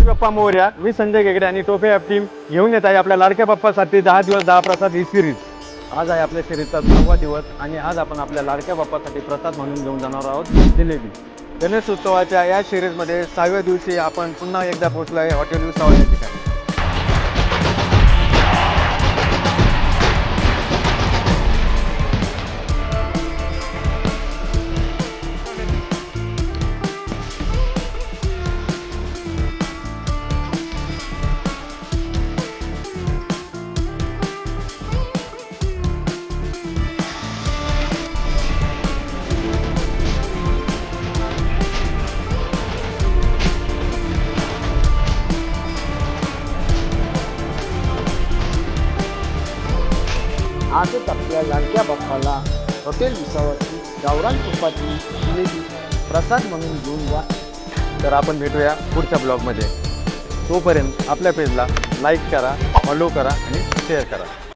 गणपती बाप्पा मोरया. मी संजय गेगडे आणि Tope app team घेऊन येत आहे आपल्या लाडक्या बाप्पासाठी 10 दिवस 10 प्रसाद ही सिरीज. आज आहे आपल्या सिरीजचा 6वा दिवस आणि आज आपण आपल्या लाडक्या बाप्पासाठी प्रसाद म्हणून घेऊन जाणार आहोत जिलेबी. गणेश उत्सवाच्या या सिरीजमध्ये 6व्या दिवशी आपण पुन्हा एकदा पोहोचलो आहे हॉटेल विसावा या ठिकाणी. आजच आपल्या लाडक्या बाप्पाला हॉटेल विसावाची गावरान तुपाची जिलेबी प्रसाद म्हणून घेऊन जा. तर आपण भेटूया पुढच्या ब्लॉगमध्ये. तोपर्यंत आपल्या पेजला लाईक करा, फॉलो करा आणि शेअर करा.